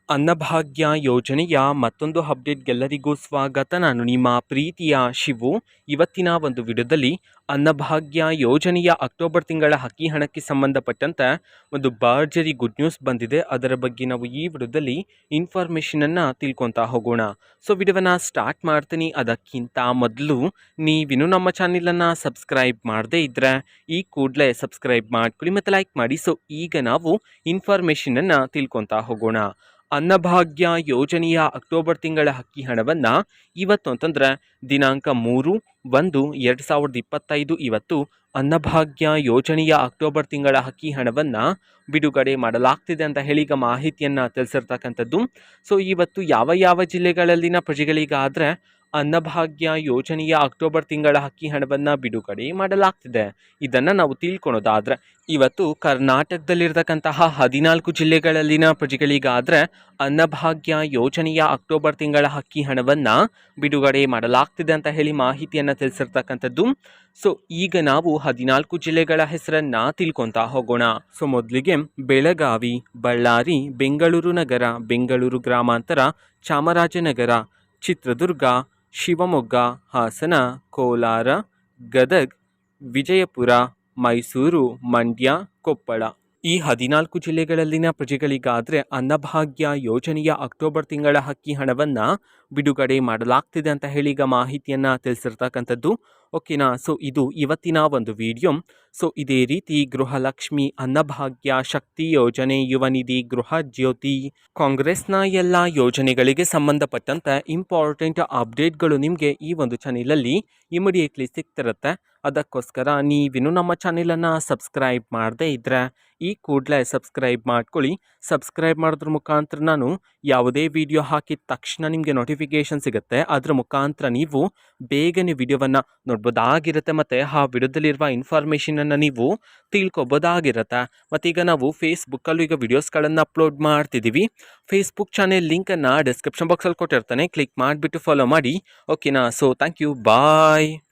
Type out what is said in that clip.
ಅನ್ನಭಾಗ್ಯ ಯೋಜನೆಯ ಮತ್ತೊಂದು ಅಪ್ಡೇಟ್ಗೆಲ್ಲರಿಗೂ ಸ್ವಾಗತ. ನಾನು ನಿಮ್ಮ ಪ್ರೀತಿಯ ಶಿವು. ಇವತ್ತಿನ ಒಂದು ವಿಡಿಯೋದಲ್ಲಿ ಅನ್ನಭಾಗ್ಯ ಯೋಜನೆಯ ಅಕ್ಟೋಬರ್ ತಿಂಗಳ ಅಕ್ಕಿ ಹಣಕ್ಕೆ ಸಂಬಂಧಪಟ್ಟಂತೆ ಒಂದು ಭರ್ಜರಿ ಗುಡ್ ನ್ಯೂಸ್ ಬಂದಿದೆ. ಅದರ ಬಗ್ಗೆ ನಾವು ಈ ವಿಡಿಯೋದಲ್ಲಿ ಇನ್ಫಾರ್ಮೇಷನನ್ನು ತಿಳ್ಕೊತಾ ಹೋಗೋಣ. ಸೊ ವಿಡಿಯೋವನ್ನು ಸ್ಟಾರ್ಟ್ ಮಾಡ್ತೀನಿ. ಅದಕ್ಕಿಂತ ಮೊದಲು ನೀವಿನ್ನೂ ನಮ್ಮ ಚಾನಲನ್ನು ಸಬ್ಸ್ಕ್ರೈಬ್ ಮಾಡದೇ ಇದ್ದರೆ ಈ ಕೂಡಲೇ ಸಬ್ಸ್ಕ್ರೈಬ್ ಮಾಡ್ಕೊಳ್ಳಿ ಮತ್ತು ಲೈಕ್ ಮಾಡಿ. ಸೊ ಈಗ ನಾವು ಇನ್ಫಾರ್ಮೇಷನನ್ನು ತಿಳ್ಕೊತಾ ಹೋಗೋಣ. ಅನ್ನಭಾಗ್ಯ ಯೋಜನೆಯ ಅಕ್ಟೋಬರ್ ತಿಂಗಳ ಅಕ್ಕಿ ಹಣವನ್ನು ಇವತ್ತು ಅಂತಂದರೆ ದಿನಾಂಕ 3/1/2025 ಇವತ್ತು ಅನ್ನಭಾಗ್ಯ ಯೋಜನೆಯ ಅಕ್ಟೋಬರ್ ತಿಂಗಳ ಅಕ್ಕಿ ಹಣವನ್ನು ಬಿಡುಗಡೆ ಮಾಡಲಾಗ್ತಿದೆ ಅಂತ ಹೇಳಿ ಈಗ ಮಾಹಿತಿಯನ್ನು ತಿಳಿಸಿರ್ತಕ್ಕಂಥದ್ದು. ಸೊ ಇವತ್ತು ಯಾವ ಯಾವ ಜಿಲ್ಲೆಗಳಲ್ಲಿನ ಪ್ರಜೆಗಳಿಗಾದರೆ ಅನ್ನಭಾಗ್ಯ ಯೋಜನೆಯ ಅಕ್ಟೋಬರ್ ತಿಂಗಳ ಅಕ್ಕಿ ಹಣವನ್ನು ಬಿಡುಗಡೆ ಮಾಡಲಾಗ್ತಿದೆ, ಇದನ್ನು ನಾವು ತಿಳ್ಕೊಳೋದಾದರೆ ಇವತ್ತು ಕರ್ನಾಟಕದಲ್ಲಿರ್ತಕ್ಕಂತಹ 14 ಜಿಲ್ಲೆಗಳಲ್ಲಿನ ಪ್ರಜೆಗಳಿಗಾದರೆ ಅನ್ನಭಾಗ್ಯ ಯೋಜನೆಯ ಅಕ್ಟೋಬರ್ ತಿಂಗಳ ಅಕ್ಕಿ ಹಣವನ್ನು ಬಿಡುಗಡೆ ಮಾಡಲಾಗ್ತಿದೆ ಅಂತ ಹೇಳಿ ಮಾಹಿತಿಯನ್ನು ತಿಳಿಸಿರ್ತಕ್ಕಂಥದ್ದು. ಸೊ ಈಗ ನಾವು 14 ಜಿಲ್ಲೆಗಳ ಹೆಸರನ್ನು ತಿಳ್ಕೊತಾ ಹೋಗೋಣ. ಸೊ ಮೊದಲಿಗೆ ಬೆಳಗಾವಿ, ಬಳ್ಳಾರಿ, ಬೆಂಗಳೂರು ನಗರ, ಬೆಂಗಳೂರು ಗ್ರಾಮಾಂತರ, ಚಾಮರಾಜನಗರ, ಚಿತ್ರದುರ್ಗ, ಶಿವಮೊಗ್ಗ, ಹಾಸನ, ಕೋಲಾರ, ಗದಗ, ವಿಜಯಪುರ, ಮೈಸೂರು, ಮಂಡ್ಯ, ಕೊಪ್ಪಳ. ಈ 14 ಜಿಲ್ಲೆಗಳಲ್ಲಿನ ಪ್ರಜೆಗಳಿಗಾದರೆ ಅನ್ನಭಾಗ್ಯ ಯೋಜನೆಯ ಅಕ್ಟೋಬರ್ ತಿಂಗಳ ಅಕ್ಕಿ ಹಣವನ್ನು ಬಿಡುಗಡೆ ಮಾಡಲಾಗ್ತಿದೆ ಅಂತ ಹೇಳಿ ಈಗ ಮಾಹಿತಿಯನ್ನು ತಿಳಿಸಿರ್ತಕ್ಕಂಥದ್ದು. ಓಕೆನಾ. ಸೊ ಇದು ಇವತ್ತಿನ ಒಂದು ವಿಡಿಯೋ. ಸೊ ಇದೇ ರೀತಿ ಗೃಹಲಕ್ಷ್ಮಿ, ಅನ್ನಭಾಗ್ಯ, ಶಕ್ತಿ ಯೋಜನೆ, ಯುವ ನಿಧಿ, ಗೃಹ ಜ್ಯೋತಿ, ಕಾಂಗ್ರೆಸ್ನ ಎಲ್ಲ ಯೋಜನೆಗಳಿಗೆ ಸಂಬಂಧಪಟ್ಟಂತೆ ಇಂಪಾರ್ಟೆಂಟ್ ಅಪ್ಡೇಟ್ಗಳು ನಿಮಗೆ ಈ ಒಂದು ಚಾನೆಲಲ್ಲಿ ಇಮಿಡಿಯೇಟ್ಲಿ ಸಿಗ್ತಿರುತ್ತೆ. ಅದಕ್ಕೋಸ್ಕರ ನೀವಿನ್ನೂ ನಮ್ಮ ಚಾನೆಲನ್ನು ಸಬ್ಸ್ಕ್ರೈಬ್ ಮಾಡದೇ ಇದ್ದರೆ ಈ ಕೂಡಲೇ ಸಬ್ಸ್ಕ್ರೈಬ್ ಮಾಡ್ಕೊಳ್ಳಿ. ಸಬ್ಸ್ಕ್ರೈಬ್ ಮಾಡೋದ್ರ ಮುಖಾಂತರ ನಾನು ಯಾವುದೇ ವಿಡಿಯೋ ಹಾಕಿದ ತಕ್ಷಣ ನಿಮಗೆ ನೋಟಿಫಿಕೇಷನ್ ಸಿಗುತ್ತೆ. ಅದರ ಮುಖಾಂತರ ನೀವು ಬೇಗನೆ ವಿಡಿಯೋವನ್ನು ನೋಡ್ಬೋದಾಗಿರುತ್ತೆ ಮತ್ತು ಆ ವಿಡಿಯೋದಲ್ಲಿರುವ ಇನ್ಫಾರ್ಮೇಷನನ್ನು ನೀವು ತಿಳ್ಕೊಬೋದಾಗಿರುತ್ತೆ. ಮತ್ತೀಗ ನಾವು ಫೇಸ್ಬುಕ್ಕಲ್ಲೂ ಈಗ ವಿಡಿಯೋಸ್ಗಳನ್ನು ಅಪ್ಲೋಡ್ ಮಾಡ್ತಿದ್ದೀವಿ. ಫೇಸ್ಬುಕ್ ಚಾನೆಲ್ ಲಿಂಕನ್ನು ಡಿಸ್ಕ್ರಿಪ್ಷನ್ ಬಾಕ್ಸಲ್ಲಿ ಕೊಟ್ಟಿರ್ತಾನೆ, ಕ್ಲಿಕ್ ಮಾಡಿಬಿಟ್ಟು ಫಾಲೋ ಮಾಡಿ. ಓಕೆನಾ. So thank you, bye.